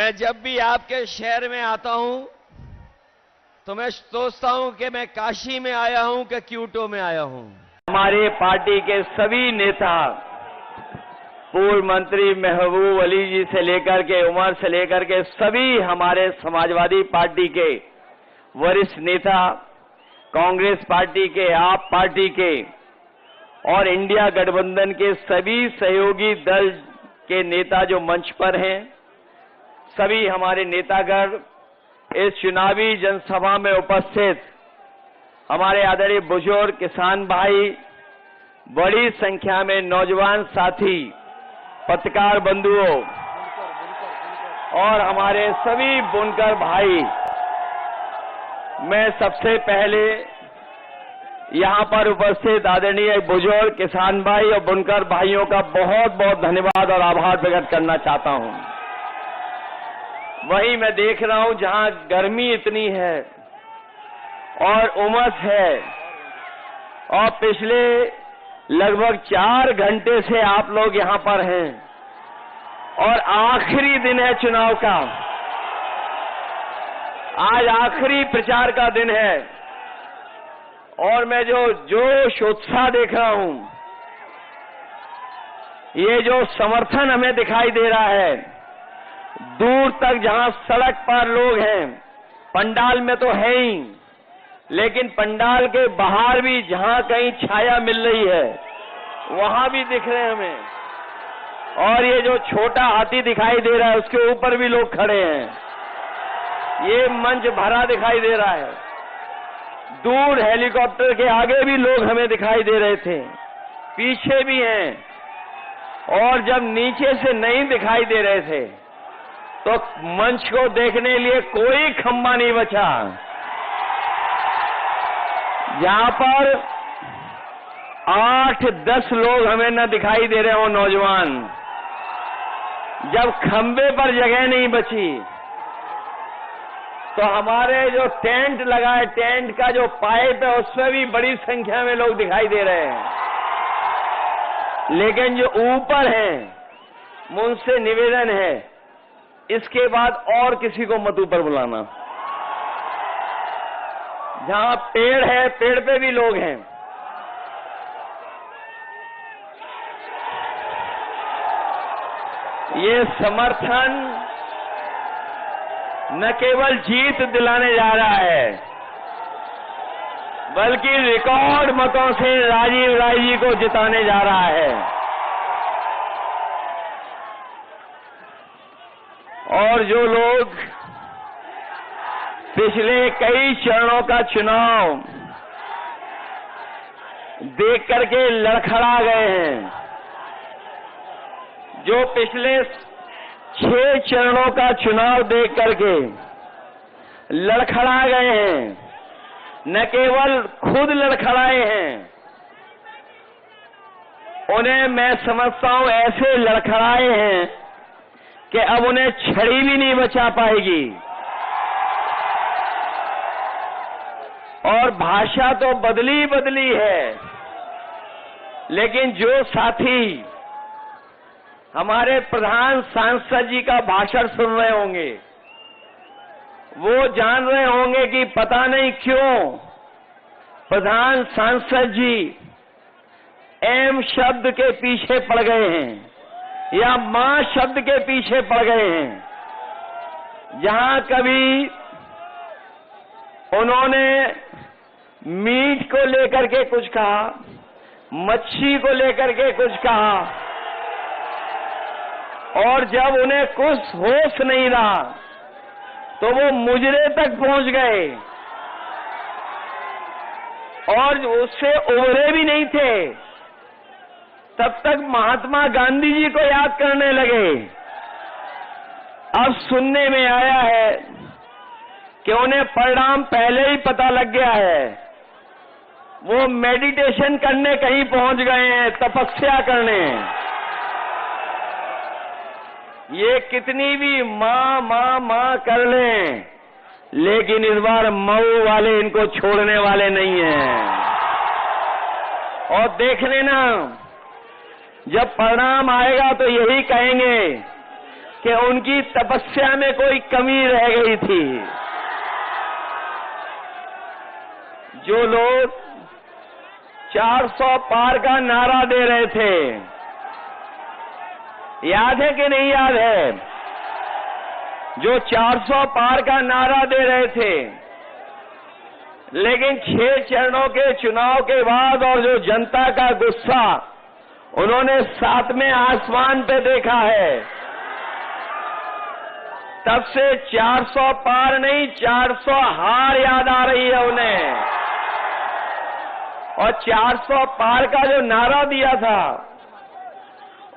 मैं जब भी आपके शहर में आता हूं तो मैं सोचता हूं कि मैं काशी में आया हूं कि क्यूटो में आया हूं। हमारे पार्टी के सभी नेता, पूर्व मंत्री महबूब अली जी से लेकर के उमर से लेकर के सभी हमारे समाजवादी पार्टी के वरिष्ठ नेता, कांग्रेस पार्टी के, आप पार्टी के और इंडिया गठबंधन के सभी सहयोगी दल के नेता जो मंच पर हैं, सभी हमारे नेतागण इस चुनावी जनसभा में उपस्थित हमारे आदरणीय बुजुर्ग किसान भाई, बड़ी संख्या में नौजवान साथी, पत्रकार बंधुओं और हमारे सभी बुनकर भाई, मैं सबसे पहले यहां पर उपस्थित आदरणीय बुजुर्ग किसान भाई और बुनकर भाइयों का बहुत बहुत धन्यवाद और आभार प्रकट करना चाहता हूं। वहीं मैं देख रहा हूं जहां गर्मी इतनी है और उमस है और पिछले लगभग 4 घंटे से आप लोग यहां पर हैं और आखिरी दिन है चुनाव का। आज आखिरी प्रचार का दिन है और मैं जो जोश उत्साह देख रहा हूं, ये जो समर्थन हमें दिखाई दे रहा है, दूर तक जहां सड़क पर लोग हैं, पंडाल में तो है ही, लेकिन पंडाल के बाहर भी जहां कहीं छाया मिल रही है वहां भी दिख रहे हैं हमें। और ये जो छोटा हाथी दिखाई दे रहा है उसके ऊपर भी लोग खड़े हैं, ये मंच भरा दिखाई दे रहा है। दूर हेलीकॉप्टर के आगे भी लोग हमें दिखाई दे रहे थे, पीछे भी हैं, और जब नीचे से नहीं दिखाई दे रहे थे तो मंच को देखने के लिए कोई खंबा नहीं बचा। जहां पर 8-10 लोग हमें न दिखाई दे रहे हो नौजवान, जब खंबे पर जगह नहीं बची तो हमारे जो टेंट लगा है, टेंट का जो पाइप है उसमें भी बड़ी संख्या में लोग दिखाई दे रहे हैं। लेकिन जो ऊपर हैं, मुझसे निवेदन है इसके बाद और किसी को मत ऊपर बुलाना। जहां पेड़ है, पेड़ पे भी लोग हैं। ये समर्थन न केवल जीत दिलाने जा रहा है, बल्कि रिकॉर्ड मतों से राजीव राय जी को जिताने जा रहा है। और जो लोग पिछले कई चरणों का चुनाव देख करके लड़खड़ा गए हैं, जो पिछले 6 चरणों का चुनाव देख करके लड़खड़ा गए हैं, न केवल खुद लड़खड़ाए हैं, उन्हें मैं समझता हूं ऐसे लड़खड़ाए हैं कि अब उन्हें छड़ी भी नहीं बचा पाएगी। और भाषा तो बदली बदली है, लेकिन जो साथी हमारे प्रधान सांसद जी का भाषण सुन रहे होंगे वो जान रहे होंगे कि पता नहीं क्यों प्रधान सांसद जी एम शब्द के पीछे पड़ गए हैं या मां शब्द के पीछे पड़ गए हैं। जहां कभी उन्होंने मीट को लेकर के कुछ कहा, मच्छी को लेकर के कुछ कहा, और जब उन्हें कुछ होश नहीं रहा तो वो मुजरे तक पहुंच गए और उससे उबरे भी नहीं थे, तब तक महात्मा गांधी जी को याद करने लगे। अब सुनने में आया है कि उन्हें परिणाम पहले ही पता लग गया है, वो मेडिटेशन करने कहीं पहुंच गए हैं, तपस्या करने। ये कितनी भी मां मां मां कर लें, लेकिन इस बार मऊ वाले इनको छोड़ने वाले नहीं हैं। और देख लेना, जब परिणाम आएगा तो यही कहेंगे कि उनकी तपस्या में कोई कमी रह गई थी। जो लोग 400 पार का नारा दे रहे थे, याद है कि नहीं याद है? जो 400 पार का नारा दे रहे थे, लेकिन 6 चरणों के चुनाव के बाद और जो जनता का गुस्सा उन्होंने 7वें आसमान पे देखा है, तब से 400 पार नहीं 400 हार याद आ रही है उन्हें। और 400 पार का जो नारा दिया था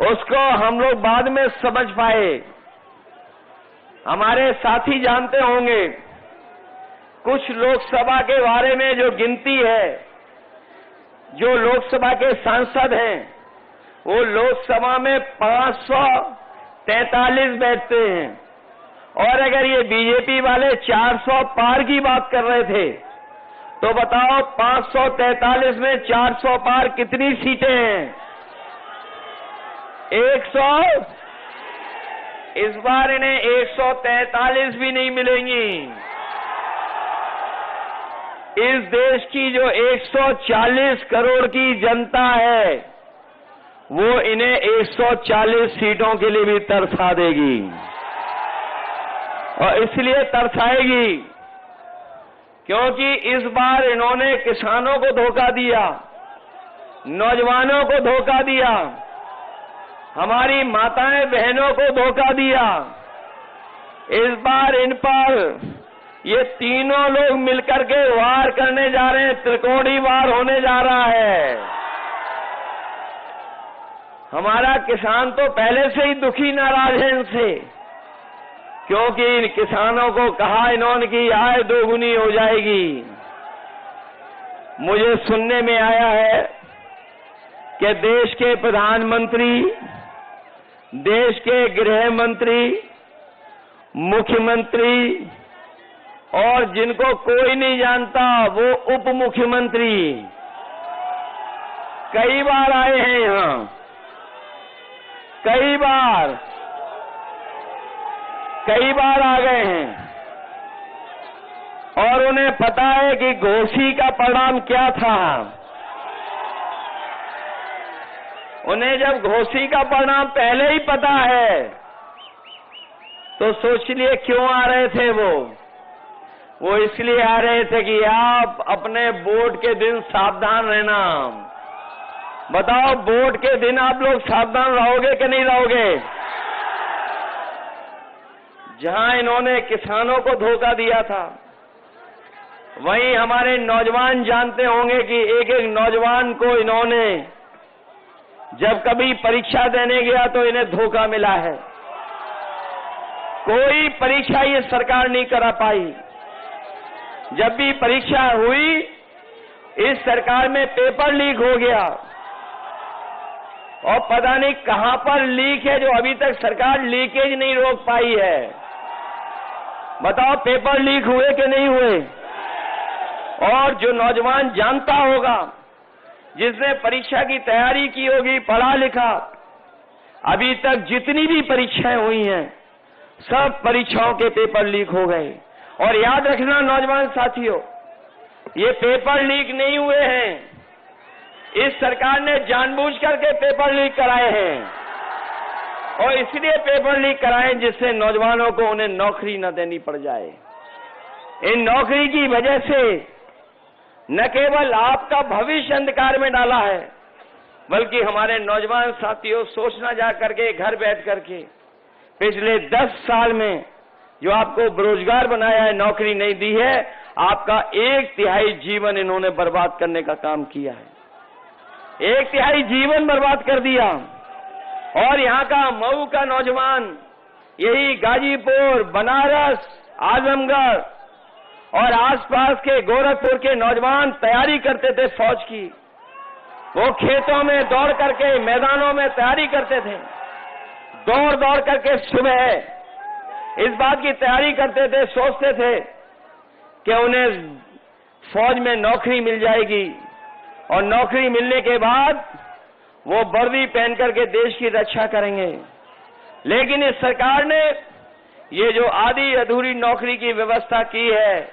उसको हम लोग बाद में समझ पाए। हमारे साथी जानते होंगे, कुछ लोकसभा के बारे में जो गिनती है, जो लोकसभा के सांसद हैं वो लोकसभा में 543 बैठते हैं, और अगर ये बीजेपी वाले 400 पार की बात कर रहे थे तो बताओ 543 में 400 पार कितनी सीटें हैं? 100। इस बार इन्हें 143 भी नहीं मिलेंगी। इस देश की जो 140 करोड़ की जनता है वो इन्हें 140 सीटों के लिए भी तरसा देगी, और इसलिए तरसाएगी क्योंकि इस बार इन्होंने किसानों को धोखा दिया, नौजवानों को धोखा दिया, हमारी माताएं बहनों को धोखा दिया। इस बार इन पर ये तीनों लोग मिलकर के वार करने जा रहे हैं, त्रिकोणी वार होने जा रहा है। हमारा किसान तो पहले से ही दुखी नाराज है इनसे, क्योंकि इन किसानों को कहा इन्होंने कि आय दोगुनी हो जाएगी। मुझे सुनने में आया है कि देश के प्रधानमंत्री, देश के गृह मंत्री, मुख्यमंत्री और जिनको कोई नहीं जानता वो उप मुख्यमंत्री कई बार आए हैं यहां, कई बार आ गए हैं, और उन्हें पता है कि घोसी का परिणाम क्या था। उन्हें जब घोसी का परिणाम पहले ही पता है तो सोच लिए क्यों आ रहे थे वो इसलिए आ रहे थे कि आप अपने वोट के दिन सावधान रहना। बताओ, वोट के दिन आप लोग सावधान रहोगे कि नहीं रहोगे? जहां इन्होंने किसानों को धोखा दिया था, वहीं हमारे नौजवान जानते होंगे कि एक एक नौजवान को इन्होंने जब कभी परीक्षा देने गया तो इन्हें धोखा मिला है। कोई परीक्षा ये सरकार नहीं करा पाई। जब भी परीक्षा हुई, इस सरकार में पेपर लीक हो गया, और पता नहीं कहां पर लीक है जो अभी तक सरकार लीकेज नहीं रोक पाई है। बताओ, पेपर लीक हुए कि नहीं हुए? और जो नौजवान जानता होगा, जिसने परीक्षा की तैयारी की होगी, पढ़ा लिखा, अभी तक जितनी भी परीक्षाएं हुई हैं सब परीक्षाओं के पेपर लीक हो गए। और याद रखना नौजवान साथियों, ये पेपर लीक नहीं हुए हैं, इस सरकार ने जानबूझ करके पेपर लीक कराए हैं, और इसलिए पेपर लीक कराए जिससे नौजवानों को उन्हें नौकरी न देनी पड़ जाए। इन नौकरी की वजह से न केवल आपका भविष्य अंधकार में डाला है, बल्कि हमारे नौजवान साथियों, सोचना जा करके घर बैठ करके पिछले 10 साल में जो आपको बेरोजगार बनाया है, नौकरी नहीं दी है, आपका 1/3 जीवन इन्होंने बर्बाद करने का काम किया है। 1/3 जीवन बर्बाद कर दिया। और यहाँ का मऊ का नौजवान, यही गाजीपुर, बनारस, आजमगढ़ और आसपास के गोरखपुर के नौजवान तैयारी करते थे फौज की। वो खेतों में दौड़ करके, मैदानों में तैयारी करते थे, दौड़ दौड़ करके सुबह इस बात की तैयारी करते थे, सोचते थे कि उन्हें फौज में नौकरी मिल जाएगी, और नौकरी मिलने के बाद वो वर्दी पहन करके देश की रक्षा करेंगे। लेकिन इस सरकार ने ये जो आधी अधूरी नौकरी की व्यवस्था की है,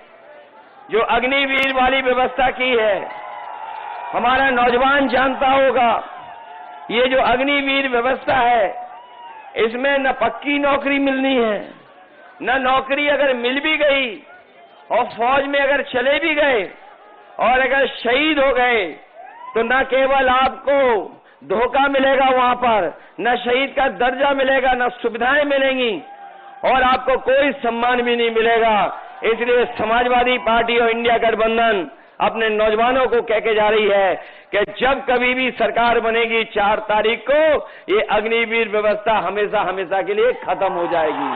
जो अग्निवीर वाली व्यवस्था की है, हमारा नौजवान जानता होगा, ये जो अग्निवीर व्यवस्था है, इसमें न पक्की नौकरी मिलनी है, न नौकरी अगर मिल भी गई और फौज में अगर चले भी गए और अगर शहीद हो गए तो न केवल आपको धोखा मिलेगा वहां पर, न शहीद का दर्जा मिलेगा, न सुविधाएं मिलेंगी और आपको कोई सम्मान भी नहीं मिलेगा। इसलिए समाजवादी पार्टी और इंडिया गठबंधन अपने नौजवानों को कह के जा रही है कि जब कभी भी सरकार बनेगी 4 तारीख को ये अग्निवीर व्यवस्था हमेशा हमेशा के लिए खत्म हो जाएगी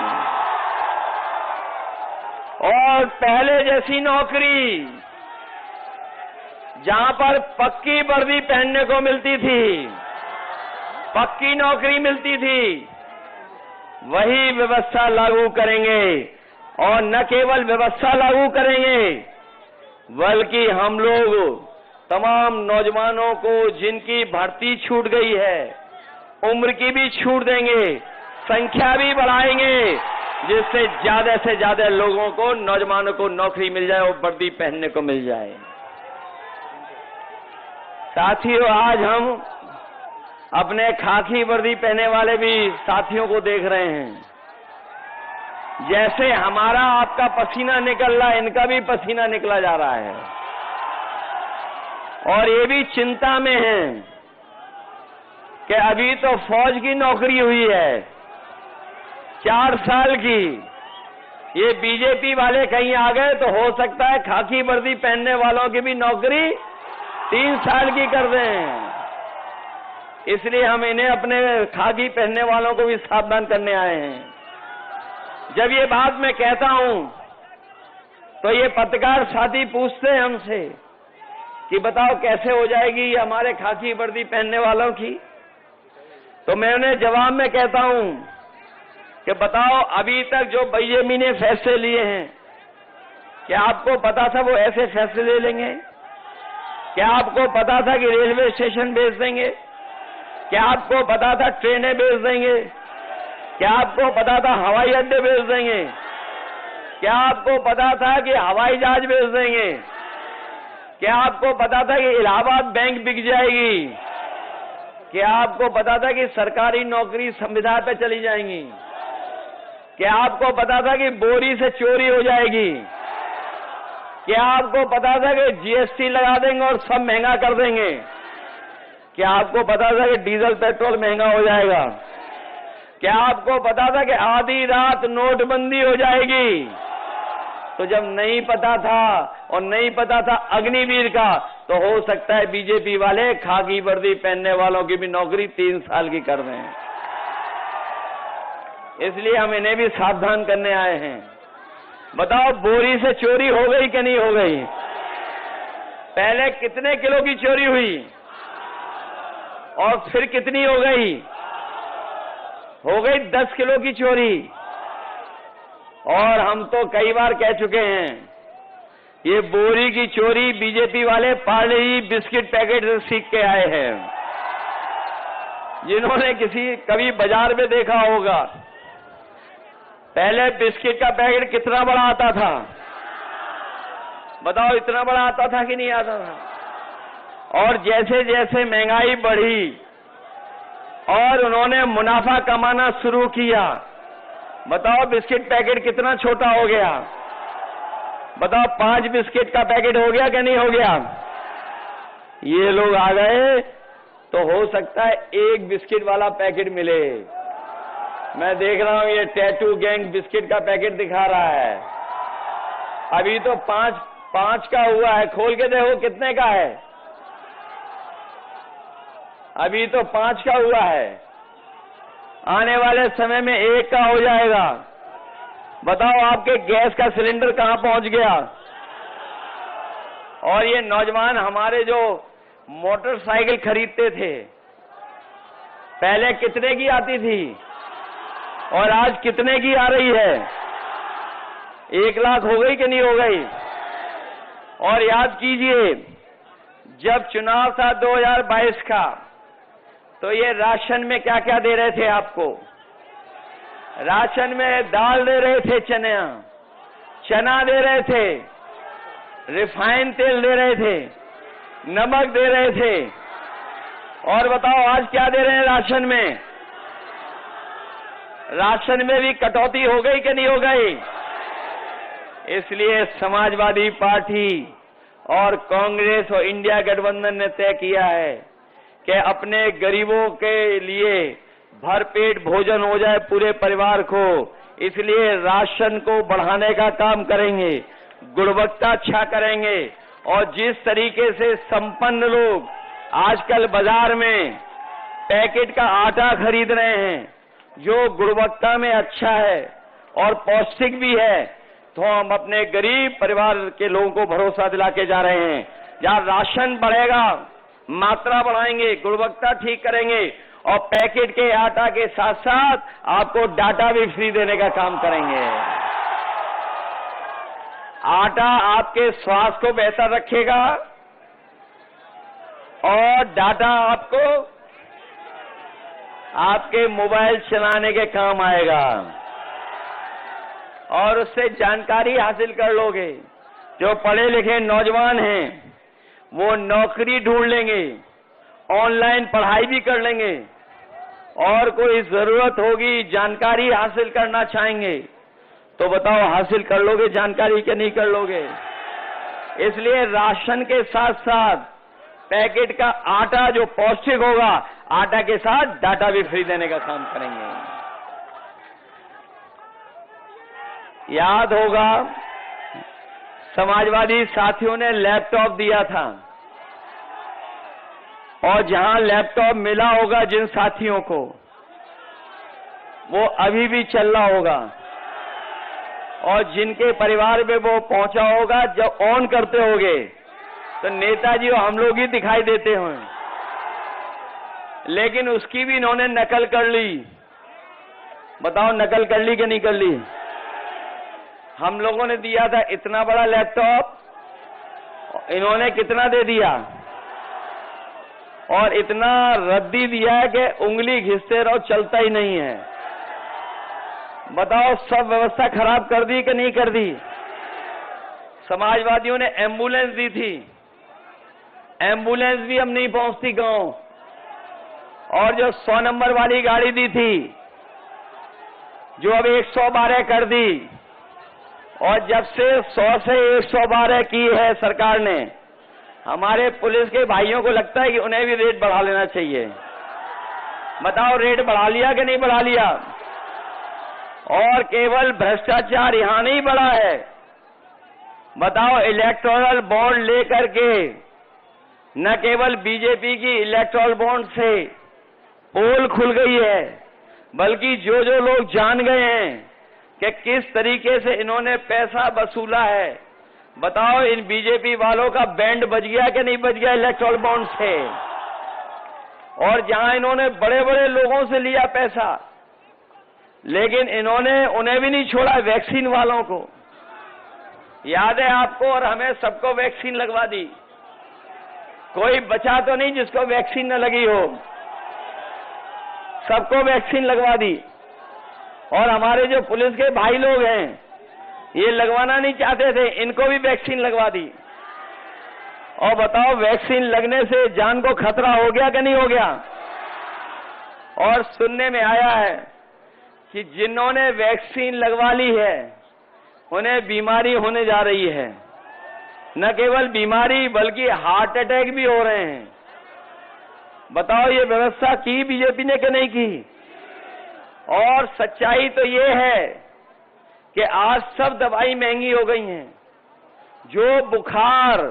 और पहले जैसी नौकरी जहां पर पक्की वर्दी पहनने को मिलती थी, पक्की नौकरी मिलती थी, वही व्यवस्था लागू करेंगे और न केवल व्यवस्था लागू करेंगे बल्कि हम लोग तमाम नौजवानों को जिनकी भर्ती छूट गई है उम्र की भी छूट देंगे, संख्या भी बढ़ाएंगे जिससे से ज्यादा लोगों को, नौजवानों को नौकरी मिल जाए और वर्दी पहनने को मिल जाए। साथियों, आज हम अपने खाकी वर्दी पहने वाले भी साथियों को देख रहे हैं, जैसे हमारा आपका पसीना निकल रहा है, इनका भी पसीना निकला जा रहा है और ये भी चिंता में हैं कि अभी तो फौज की नौकरी हुई है 4 साल की, ये बीजेपी वाले कहीं आ गए तो हो सकता है खाकी वर्दी पहनने वालों की भी नौकरी 3 साल की कर दें। इसलिए हम इन्हें अपने खाकी पहनने वालों को भी सावधान करने आए हैं। जब ये बात मैं कहता हूं तो ये पत्रकार साथी पूछते हैं हमसे कि बताओ कैसे हो जाएगी ये हमारे खाकी वर्दी पहनने वालों की, तो मैं उन्हें जवाब में कहता हूं कि बताओ अभी तक जो बीजेपी ने फैसले लिए हैं, क्या आपको पता था वो ऐसे फैसले ले लेंगे? क्या आपको पता था कि रेलवे स्टेशन बेच देंगे? क्या आपको पता था ट्रेनें बेच देंगे? क्या आपको पता था हवाई अड्डे बेच देंगे? क्या आपको पता था कि हवाई जहाज बेच देंगे? क्या आपको पता था कि इलाहाबाद बैंक बिक जाएगी? क्या आपको पता था कि सरकारी नौकरी संविदा पे चली जाएंगी? क्या आपको पता था कि बोरी से चोरी हो जाएगी? क्या आपको पता था कि जीएसटी लगा देंगे और सब महंगा कर देंगे? क्या आपको पता था कि डीजल पेट्रोल महंगा हो जाएगा? क्या आपको पता था कि आधी रात नोटबंदी हो जाएगी? तो जब नहीं पता था और नहीं पता था अग्निवीर का, तो हो सकता है बीजेपी वाले खाकी वर्दी पहनने वालों की भी नौकरी 3 साल की कर रहे हैं। इसलिए हम इन्हें भी सावधान करने आए हैं। बताओ बोरी से चोरी हो गई कि नहीं हो गई? पहले कितने किलो की चोरी हुई और फिर कितनी हो गई? हो गई 10 किलो की चोरी। और हम तो कई बार कह चुके हैं, ये बोरी की चोरी बीजेपी वाले पार्ले ही बिस्किट पैकेट से सीख के आए हैं। जिन्होंने कभी बाजार में देखा होगा, पहले बिस्किट का पैकेट कितना बड़ा आता था? बताओ, इतना बड़ा आता था कि नहीं आता था? और जैसे जैसे महंगाई बढ़ी और उन्होंने मुनाफा कमाना शुरू किया, बताओ बिस्किट पैकेट कितना छोटा हो गया? बताओ 5 बिस्किट का पैकेट हो गया कि नहीं हो गया? ये लोग आ गए तो हो सकता है 1 बिस्किट वाला पैकेट मिले। मैं देख रहा हूं ये टैटू गैंग बिस्किट का पैकेट दिखा रहा है। अभी तो 5 का हुआ है, खोल के देखो कितने का है। अभी तो 5 का हुआ है, आने वाले समय में 1 का हो जाएगा। बताओ आपके गैस का सिलेंडर कहां पहुंच गया? और ये नौजवान हमारे जो मोटरसाइकिल खरीदते थे, पहले कितने की आती थी और आज कितने की आ रही है? 1 लाख हो गई कि नहीं हो गई? और याद कीजिए, जब चुनाव था 2022 का, तो ये राशन में क्या क्या दे रहे थे आपको? राशन में दाल दे रहे थे, चना दे रहे थे, रिफाइंड तेल दे रहे थे, नमक दे रहे थे। और बताओ आज क्या दे रहे हैं राशन में? राशन में भी कटौती हो गई कि नहीं हो गई? इसलिए समाजवादी पार्टी और कांग्रेस और इंडिया गठबंधन ने तय किया है कि अपने गरीबों के लिए भरपेट भोजन हो जाए पूरे परिवार को, इसलिए राशन को बढ़ाने का काम करेंगे, गुणवत्ता अच्छा करेंगे। और जिस तरीके से संपन्न लोग आजकल बाजार में पैकेट का आटा खरीद रहे हैं जो गुणवत्ता में अच्छा है और पौष्टिक भी है, तो हम अपने गरीब परिवार के लोगों को भरोसा दिला के जा रहे हैं। जहां राशन बढ़ेगा, मात्रा बढ़ाएंगे, गुणवत्ता ठीक करेंगे और पैकेट के आटा के साथ साथ आपको डाटा भी फ्री देने का काम करेंगे। आटा आपके स्वास्थ्य को बेहतर रखेगा और डाटा आपको आपके मोबाइल चलाने के काम आएगा और उससे जानकारी हासिल कर लोगे। जो पढ़े लिखे नौजवान हैं वो नौकरी ढूंढ लेंगे, ऑनलाइन पढ़ाई भी कर लेंगे और कोई जरूरत होगी, जानकारी हासिल करना चाहेंगे तो बताओ हासिल कर लोगे जानकारी कि नहीं कर लोगे? इसलिए राशन के साथ साथ पैकेट का आटा जो पौष्टिक होगा, आटा के साथ डाटा भी फ्री देने का काम करेंगे। याद होगा समाजवादी साथियों ने लैपटॉप दिया था और जहां लैपटॉप मिला होगा जिन साथियों को, वो अभी भी चल रहा होगा और जिनके परिवार में वो पहुंचा होगा, जब ऑन करते होगे तो नेताजी और हम लोग ही दिखाई देते हैं, लेकिन उसकी भी इन्होंने नकल कर ली। बताओ नकल कर ली कि नहीं कर ली? हम लोगों ने दिया था इतना बड़ा लैपटॉप, इन्होंने कितना दे दिया? और इतना रद्दी दिया है कि उंगली घिसते रहो, चलता ही नहीं है। बताओ सब व्यवस्था खराब कर दी कि नहीं कर दी? समाजवादियों ने एम्बुलेंस दी थी, एम्बुलेंस भी अब नहीं पहुंचती गांव। और जो 100 नंबर वाली गाड़ी दी थी जो अब 112 कर दी, और जब से 100 से 112 की है सरकार ने, हमारे पुलिस के भाइयों को लगता है कि उन्हें भी रेट बढ़ा लेना चाहिए। बताओ रेट बढ़ा लिया कि नहीं बढ़ा लिया? और केवल भ्रष्टाचार यहां नहीं बढ़ा है, बताओ इलेक्टोरल बॉन्ड लेकर के न केवल बीजेपी की इलेक्टोरल बॉन्ड से पोल खुल गई है, बल्कि जो जो लोग जान गए हैं कि किस तरीके से इन्होंने पैसा वसूला है, बताओ इन बीजेपी वालों का बैंड बज गया कि नहीं बज गया इलेक्टोरल बॉन्ड से? और जहां इन्होंने बड़े बड़े लोगों से लिया पैसा, लेकिन इन्होंने उन्हें भी नहीं छोड़ा, वैक्सीन वालों को। याद है आपको और हमें सबको वैक्सीन लगवा दी, कोई बचा तो नहीं जिसको वैक्सीन न लगी हो, सबको वैक्सीन लगवा दी। और हमारे जो पुलिस के भाई लोग हैं ये लगवाना नहीं चाहते थे, इनको भी वैक्सीन लगवा दी। और बताओ वैक्सीन लगने से जान को खतरा हो गया कि नहीं हो गया? और सुनने में आया है कि जिन्होंने वैक्सीन लगवा ली है उन्हें बीमारी होने जा रही है, न केवल बीमारी बल्कि हार्ट अटैक भी हो रहे हैं। बताओ ये व्यवस्था की बीजेपी ने कि नहीं की? और सच्चाई तो ये है कि आज सब दवाई महंगी हो गई हैं। जो बुखार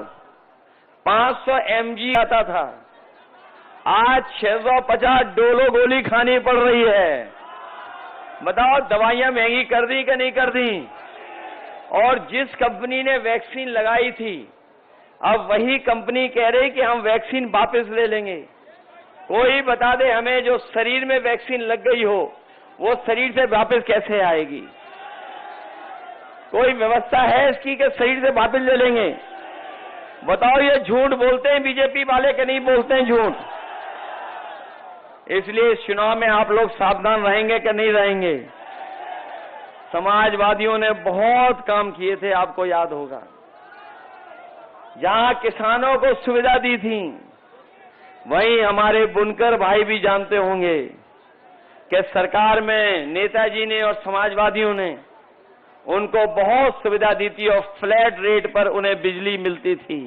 500 mg आता था, आज 650 डोलो गोली खानी पड़ रही है। बताओ दवाइयां महंगी कर दी कि नहीं कर दी? और जिस कंपनी ने वैक्सीन लगाई थी, अब वही कंपनी कह रही कि हम वैक्सीन वापस ले लेंगे। कोई बता दे हमें, जो शरीर में वैक्सीन लग गई हो वो शरीर से वापस कैसे आएगी? कोई व्यवस्था है इसकी कि शरीर से वापस ले लेंगे? बताओ ये झूठ बोलते हैं बीजेपी वाले कि नहीं बोलते हैं झूठ? इसलिए इस चुनाव में आप लोग सावधान रहेंगे कि नहीं रहेंगे? समाजवादियों ने बहुत काम किए थे, आपको याद होगा। जहां किसानों को सुविधा दी थी, वहीं हमारे बुनकर भाई भी जानते होंगे कि सरकार में नेताजी ने और समाजवादियों ने उनको बहुत सुविधा दी थी और फ्लैट रेट पर उन्हें बिजली मिलती थी।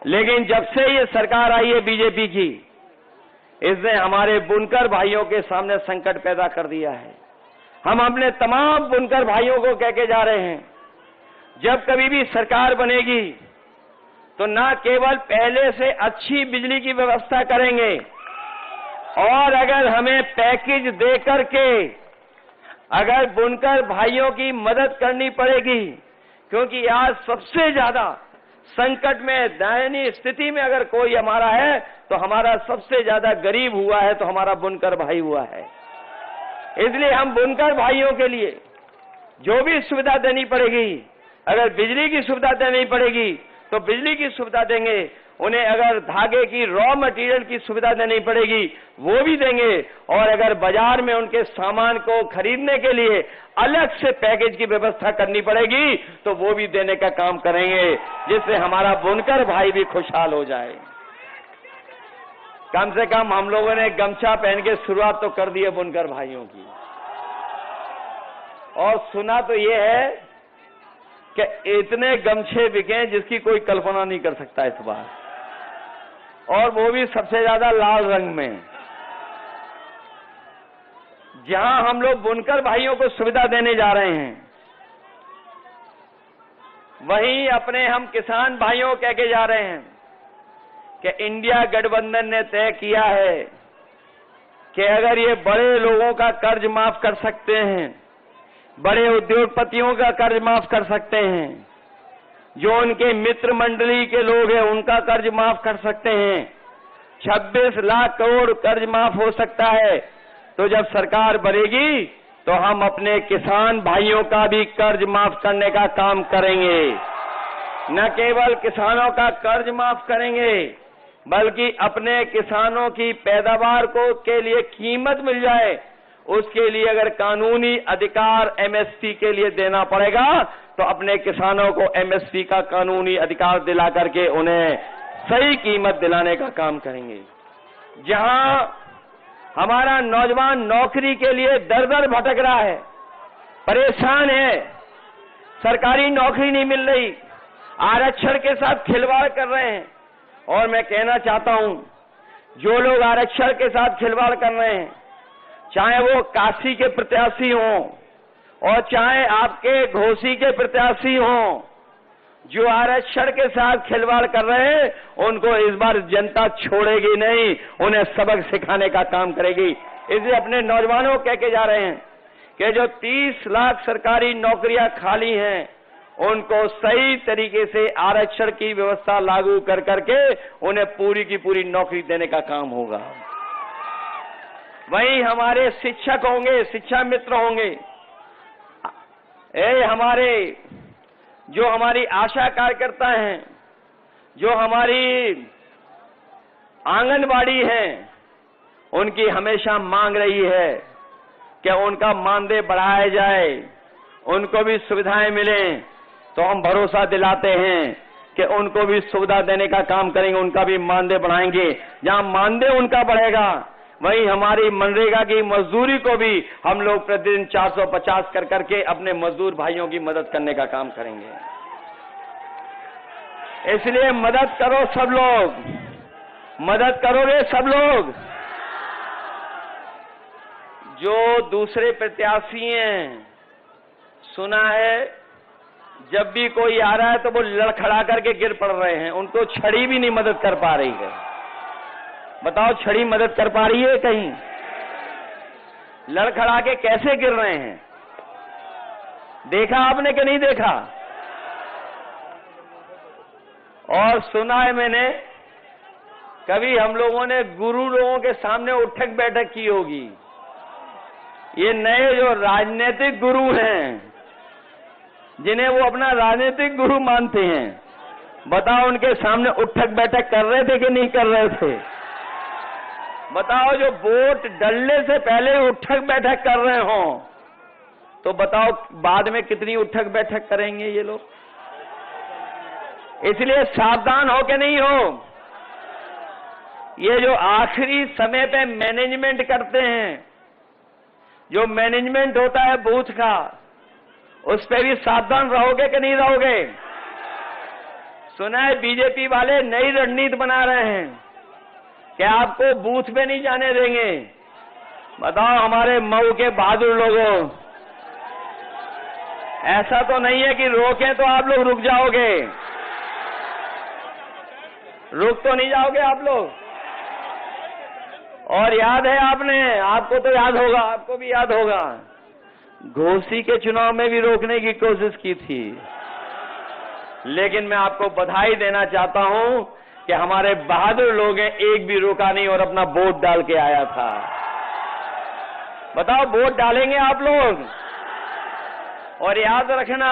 लेकिन जब से ये सरकार आई है बीजेपी की, इसने हमारे बुनकर भाइयों के सामने संकट पैदा कर दिया है। हम अपने तमाम बुनकर भाइयों को कह के जा रहे हैं, जब कभी भी सरकार बनेगी तो ना केवल पहले से अच्छी बिजली की व्यवस्था करेंगे, और अगर हमें पैकेज दे करके अगर बुनकर भाइयों की मदद करनी पड़ेगी, क्योंकि आज सबसे ज्यादा संकट में, दयनीय स्थिति में अगर कोई हमारा है तो हमारा सबसे ज्यादा गरीब हुआ है तो हमारा बुनकर भाई हुआ है। इसलिए हम बुनकर भाइयों के लिए जो भी सुविधा देनी पड़ेगी, अगर बिजली की सुविधा देनी पड़ेगी तो बिजली की सुविधा देंगे, उन्हें अगर धागे की रॉ मटेरियल की सुविधा देनी पड़ेगी वो भी देंगे, और अगर बाजार में उनके सामान को खरीदने के लिए अलग से पैकेज की व्यवस्था करनी पड़ेगी तो वो भी देने का काम करेंगे, जिससे हमारा बुनकर भाई भी खुशहाल हो जाए। कम से कम हम लोगों ने गमछा पहन के शुरुआत तो कर दी है बुनकर भाइयों की, और सुना तो ये है कि इतने गमछे बिके जिसकी कोई कल्पना नहीं कर सकता इस बार, और वो भी सबसे ज्यादा लाल रंग में। जहां हम लोग बुनकर भाइयों को सुविधा देने जा रहे हैं, वहीं अपने हम किसान भाइयों को कह के जा रहे हैं कि इंडिया गठबंधन ने तय किया है कि अगर ये बड़े लोगों का कर्ज माफ कर सकते हैं, बड़े उद्योगपतियों का कर्ज माफ कर सकते हैं, जो उनके मित्र मंडली के लोग हैं उनका कर्ज माफ कर सकते हैं, 26 लाख करोड़ कर्ज माफ हो सकता है, तो जब सरकार बनेगी तो हम अपने किसान भाइयों का भी कर्ज माफ करने का काम करेंगे। न केवल किसानों का कर्ज माफ करेंगे, बल्कि अपने किसानों की पैदावार को के लिए कीमत मिल जाए, उसके लिए अगर कानूनी अधिकार एमएसपी के लिए देना पड़ेगा तो अपने किसानों को एमएसपी का कानूनी अधिकार दिला करके उन्हें सही कीमत दिलाने का काम करेंगे। जहां हमारा नौजवान नौकरी के लिए दर दर भटक रहा है, परेशान है, सरकारी नौकरी नहीं मिल रही, आरक्षण के साथ खिलवाड़ कर रहे हैं, और मैं कहना चाहता हूं जो लोग आरक्षण के साथ खिलवाड़ कर रहे हैं, चाहे वो काशी के प्रत्याशी हों और चाहे आपके घोसी के प्रत्याशी हों, जो आरक्षण के साथ खिलवाड़ कर रहे हैं उनको इस बार जनता छोड़ेगी नहीं, उन्हें सबक सिखाने का काम करेगी। इसलिए अपने नौजवानों को कह के जा रहे हैं कि जो 30 लाख सरकारी नौकरियां खाली हैं उनको सही तरीके से आरक्षण की व्यवस्था लागू कर करके उन्हें पूरी की पूरी नौकरी देने का काम होगा। वहीं हमारे शिक्षक होंगे, शिक्षा मित्र होंगे, हमारे जो हमारी आशा कार्यकर्ता हैं, जो हमारी आंगनबाड़ी हैं, उनकी हमेशा मांग रही है कि उनका मानदेय बढ़ाया जाए, उनको भी सुविधाएं मिलें, तो हम भरोसा दिलाते हैं कि उनको भी सुविधा देने का काम करेंगे, उनका भी मानदेय बढ़ाएंगे। जहां मानदेय उनका बढ़ेगा वहीं हमारी मनरेगा की मजदूरी को भी हम लोग प्रतिदिन 450 कर करके अपने मजदूर भाइयों की मदद करने का काम करेंगे। इसलिए मदद करो सब लोग, मदद करो रे सब लोग। जो दूसरे प्रत्याशी हैं, सुना है जब भी कोई आ रहा है तो वो लड़खड़ा करके गिर पड़ रहे हैं, उनको छड़ी भी नहीं मदद कर पा रही है। बताओ छड़ी मदद कर पा रही है कहीं? लड़खड़ा के कैसे गिर रहे हैं, देखा आपने कि नहीं देखा? और सुना है मैंने कभी हम लोगों ने गुरु लोगों के सामने उठक बैठक की होगी। ये नए जो राजनीतिक गुरु हैं, जिन्हें वो अपना राजनीतिक गुरु मानते हैं, बताओ उनके सामने उठक बैठक कर रहे थे कि नहीं कर रहे थे? बताओ जो वोट डलने से पहले उठक बैठक कर रहे हो तो बताओ बाद में कितनी उठक बैठक करेंगे ये लोग। इसलिए सावधान हो के नहीं हो। ये जो आखिरी समय पे मैनेजमेंट करते हैं, जो मैनेजमेंट होता है बूथ का, उस पे भी सावधान रहोगे कि नहीं रहोगे। सुना है बीजेपी वाले नई रणनीति बना रहे हैं कि आपको बूथ पे नहीं जाने देंगे। बताओ हमारे मऊ के बहादुर लोगों, ऐसा तो नहीं है कि रोकें तो आप लोग रुक जाओगे। रुक तो नहीं जाओगे आप लोग। और याद है आपने, आपको तो याद होगा, आपको भी याद होगा, घोसी के चुनाव में भी रोकने की कोशिश की थी। लेकिन मैं आपको बधाई देना चाहता हूं कि हमारे बहादुर लोग हैं, एक भी रोका नहीं और अपना वोट डाल के आया था। बताओ वोट डालेंगे आप लोग। और याद रखना,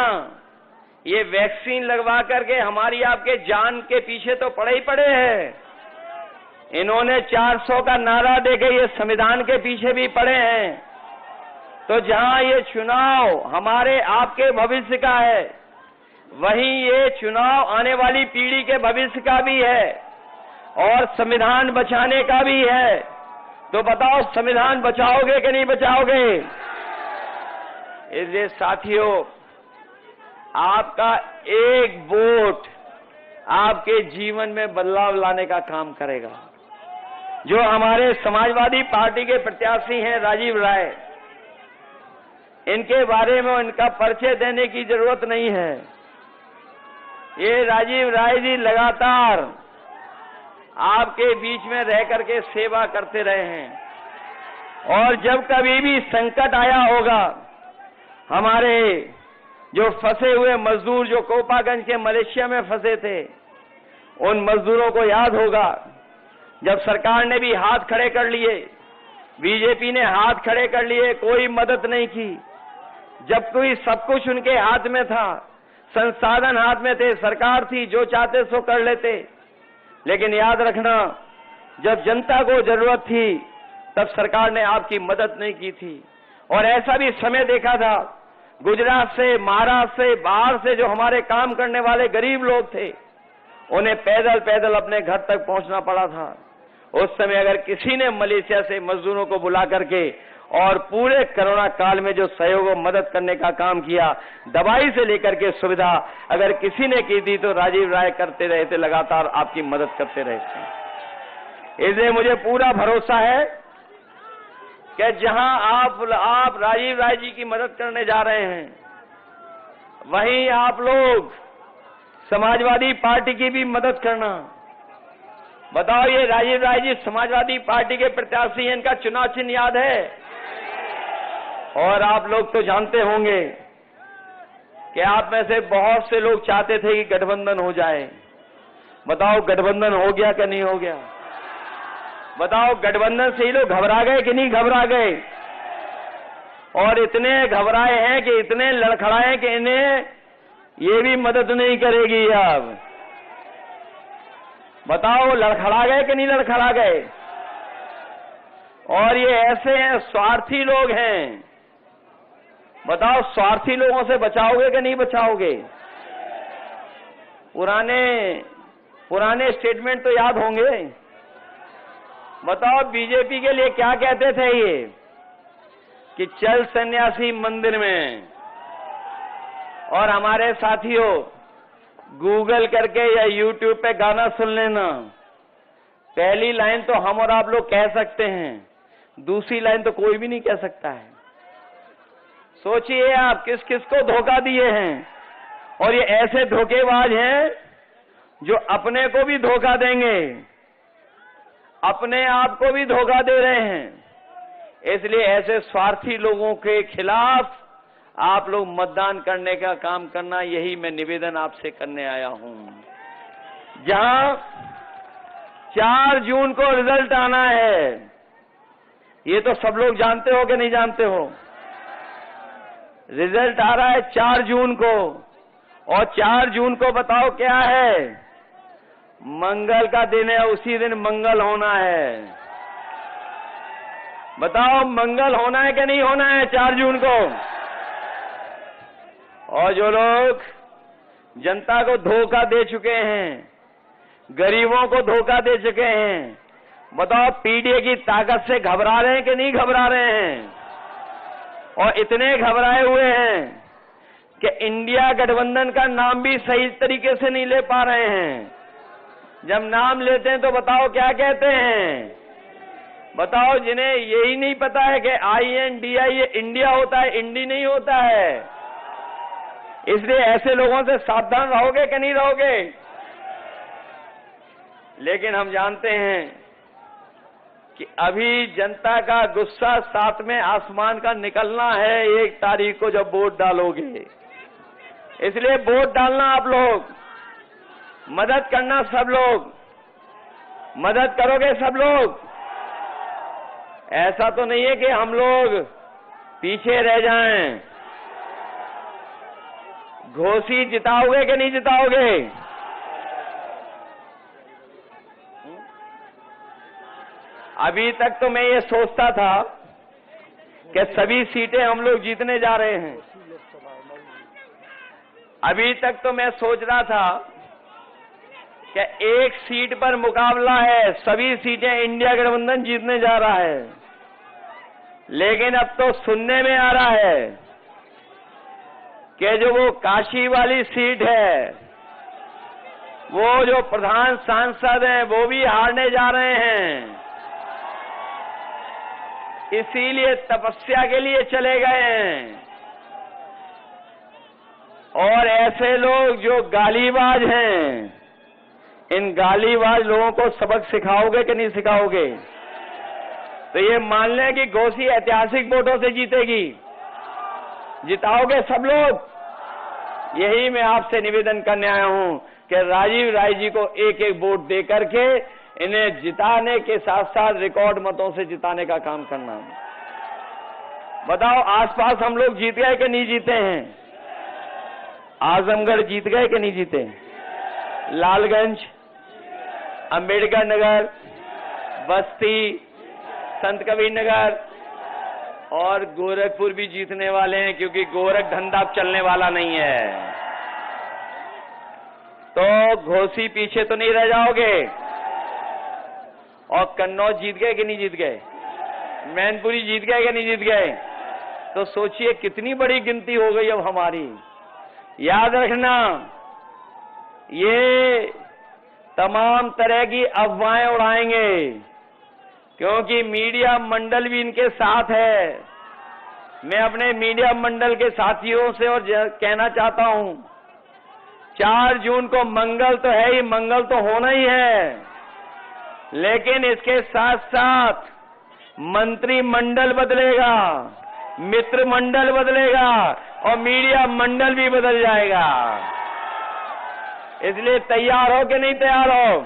ये वैक्सीन लगवा करके हमारी आपके जान के पीछे तो पड़े ही पड़े हैं। इन्होंने 400 का नारा देके ये संविधान के पीछे भी पड़े हैं। तो जहां ये चुनाव हमारे आपके भविष्य का है, वहीं ये चुनाव आने वाली पीढ़ी के भविष्य का भी है और संविधान बचाने का भी है। तो बताओ संविधान बचाओगे कि नहीं बचाओगे। इसलिए साथियों, आपका एक वोट आपके जीवन में बदलाव लाने का काम करेगा। जो हमारे समाजवादी पार्टी के प्रत्याशी हैं राजीव राय, इनके बारे में इनका परिचय देने की जरूरत नहीं है। ये राजीव राय जी लगातार आपके बीच में रह करके सेवा करते रहे हैं और जब कभी भी संकट आया होगा, हमारे जो फंसे हुए मजदूर जो कोपागंज के मलेशिया में फंसे थे, उन मजदूरों को याद होगा जब सरकार ने भी हाथ खड़े कर लिए, बीजेपी ने हाथ खड़े कर लिए, कोई मदद नहीं की। जब कोई सब कुछ उनके हाथ में था, संसाधन हाथ में थे, सरकार थी, जो चाहते सो कर लेते। लेकिन याद रखना, जब जनता को जरूरत थी तब सरकार ने आपकी मदद नहीं की थी। और ऐसा भी समय देखा था, गुजरात से, महाराष्ट्र से, बाहर से जो हमारे काम करने वाले गरीब लोग थे, उन्हें पैदल पैदल अपने घर तक पहुंचना पड़ा था। उस समय अगर किसी ने मलेशिया से मजदूरों को बुला करके और पूरे कोरोना काल में जो सहयोग और मदद करने का काम किया, दवाई से लेकर के सुविधा अगर किसी ने की थी, तो राजीव राय करते रहे थे, लगातार आपकी मदद करते रहे थे। इसलिए मुझे पूरा भरोसा है कि जहां आप राजीव राय जी की मदद करने जा रहे हैं, वहीं आप लोग समाजवादी पार्टी की भी मदद करना। बताओ, ये राजीव राय जी समाजवादी पार्टी के प्रत्याशी हैं, इनका चुनाव चिन्ह याद है। और आप लोग तो जानते होंगे कि आप में से बहुत से लोग चाहते थे कि गठबंधन हो जाए। बताओ गठबंधन हो गया कि नहीं हो गया। बताओ गठबंधन से ही लोग घबरा गए कि नहीं घबरा गए। और इतने घबराए हैं कि इतने लड़खड़ाए कि इन्हें ये भी मदद नहीं करेगी अब। बताओ लड़खड़ा गए कि नहीं लड़खड़ा गए। और ये ऐसे हैं, स्वार्थी लोग हैं। बताओ स्वार्थी लोगों से बचाओगे कि नहीं बचाओगे। पुराने स्टेटमेंट तो याद होंगे। बताओ बीजेपी के लिए क्या कहते थे ये, कि चल सन्यासी मंदिर में। और हमारे साथियों, गूगल करके या यूट्यूब पे गाना सुन लेना। पहली लाइन तो हम और आप लोग कह सकते हैं, दूसरी लाइन तो कोई भी नहीं कह सकता है। सोचिए आप किस किस को धोखा दिए हैं। और ये ऐसे धोखेबाज हैं जो अपने को भी धोखा देंगे, अपने आप को भी धोखा दे रहे हैं। इसलिए ऐसे स्वार्थी लोगों के खिलाफ आप लोग मतदान करने का काम करना, यही मैं निवेदन आपसे करने आया हूं। जहां 4 जून को रिजल्ट आना है, ये तो सब लोग जानते हो कि नहीं जानते हो। रिजल्ट आ रहा है 4 जून को। और 4 जून को बताओ क्या है, मंगल का दिन है। उसी दिन मंगल होना है। बताओ मंगल होना है कि नहीं होना है 4 जून को। और जो लोग जनता को धोखा दे चुके हैं, गरीबों को धोखा दे चुके हैं, बताओ पीडीए की ताकत से घबरा रहे हैं कि नहीं घबरा रहे हैं? और इतने घबराए हुए हैं कि इंडिया गठबंधन का नाम भी सही तरीके से नहीं ले पा रहे हैं। जब नाम लेते हैं तो बताओ क्या कहते हैं? बताओ, जिन्हें यही नहीं पता है कि INDI ये इंडिया होता है, इंडी नहीं होता है। इसलिए ऐसे लोगों से सावधान रहोगे कि नहीं रहोगे? लेकिन हम जानते हैं कि अभी जनता का गुस्सा 7वें आसमान का निकलना है 1 तारीख को जब वोट डालोगे। इसलिए वोट डालना आप लोग, मदद करना सब लोग, मदद करोगे सब लोग। ऐसा तो नहीं है कि हम लोग पीछे रह जाएं। घोसी जिताओगे कि नहीं जिताओगे? अभी तक तो मैं ये सोचता था कि सभी सीटें हम लोग जीतने जा रहे हैं। अभी तक तो मैं सोच रहा था कि 1 सीट पर मुकाबला है, सभी सीटें इंडिया गठबंधन जीतने जा रहा है। लेकिन अब तो सुनने में आ रहा है कि जो वो काशी वाली सीट है, वो जो प्रधान सांसद हैं वो भी हारने जा रहे हैं। इसीलिए तपस्या के लिए चले गए हैं। और ऐसे लोग जो गालीबाज हैं, इन गालीबाज लोगों को सबक सिखाओगे कि नहीं सिखाओगे? तो ये मान लें कि घोसी ऐतिहासिक वोटों से जीतेगी। जिताओगे सब लोग? यही मैं आपसे निवेदन करने आया हूं कि राजीव राय जी को 1-1 वोट दे करके इन्हें जिताने के साथ साथ रिकॉर्ड मतों से जिताने का काम करना। बताओ, आसपास हम लोग जीत गए कि नहीं जीते हैं? आजमगढ़ जीत गए कि नहीं जीते? लालगंज, अंबेडकर नगर, बस्ती, संत कबीर नगर और गोरखपुर भी जीतने वाले हैं, क्योंकि गोरख धंधा अब चलने वाला नहीं है। तो घोसी पीछे तो नहीं रह जाओगे। और कन्नौज जीत गए कि नहीं जीत गए? मैनपुरी जीत गए कि नहीं जीत गए? तो सोचिए कितनी बड़ी गिनती हो गई अब हमारी। याद रखना, ये तमाम तरह की अफवाहें उड़ाएंगे, क्योंकि मीडिया मंडल भी इनके साथ है। मैं अपने मीडिया मंडल के साथियों से और कहना चाहता हूं, 4 जून को मंगल तो है ही, मंगल तो होना ही है, लेकिन इसके साथ साथ मंत्रिमंडल बदलेगा, मित्र मंडल बदलेगा और मीडिया मंडल भी बदल जाएगा। इसलिए तैयार हो कि नहीं तैयार हो?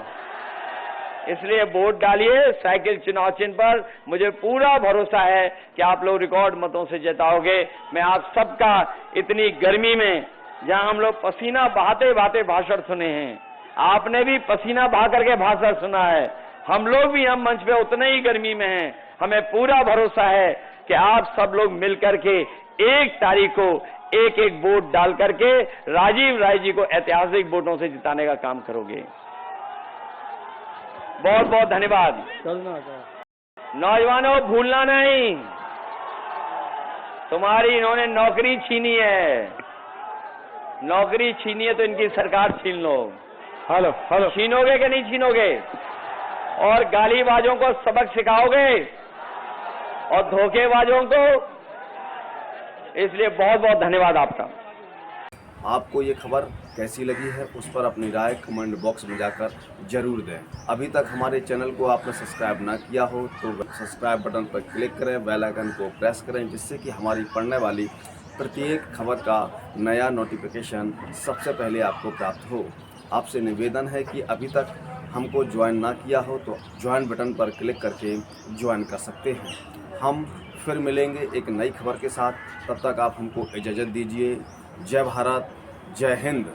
इसलिए वोट डालिए साइकिल चुनाव चिन्ह पर। मुझे पूरा भरोसा है कि आप लोग रिकॉर्ड मतों से जिताओगे। मैं आप सबका इतनी गर्मी में, जहां हम लोग पसीना बहाते बहाते भाषण सुने हैं, आपने भी पसीना बहा करके भाषण सुना है, हम लोग भी हम मंच पे उतने ही गर्मी में हैं। हमें पूरा भरोसा है कि आप सब लोग मिलकर के 1 तारीख को 1-1 वोट डाल करके राजीव राय जी को ऐतिहासिक वोटों से जिताने का काम करोगे। बहुत बहुत धन्यवाद। नौजवानों, भूलना नहीं, तुम्हारी इन्होंने नौकरी छीनी है। नौकरी छीनी है तो इनकी सरकार छीन लो। हेलो हेलो, छीनोगे कि नहीं छीनोगे? और गालीबाजों को सबक सिखाओगे और धोखेबाजों को। इसलिए बहुत बहुत धन्यवाद आपका। आपको ये खबर कैसी लगी है उस पर अपनी राय कमेंट बॉक्स में जाकर जरूर दें। अभी तक हमारे चैनल को आपने सब्सक्राइब ना किया हो तो सब्सक्राइब बटन पर क्लिक करें, बेल आइकन को प्रेस करें, जिससे कि हमारी पढ़ने वाली प्रत्येक खबर का नया नोटिफिकेशन सबसे पहले आपको प्राप्त हो। आपसे निवेदन है कि अभी तक हमको ज्वाइन ना किया हो तो ज्वाइन बटन पर क्लिक करके ज्वाइन कर सकते हैं। हम फिर मिलेंगे एक नई खबर के साथ, तब तक आप हमको इजाज़त दीजिए। जय भारत, जय हिंद।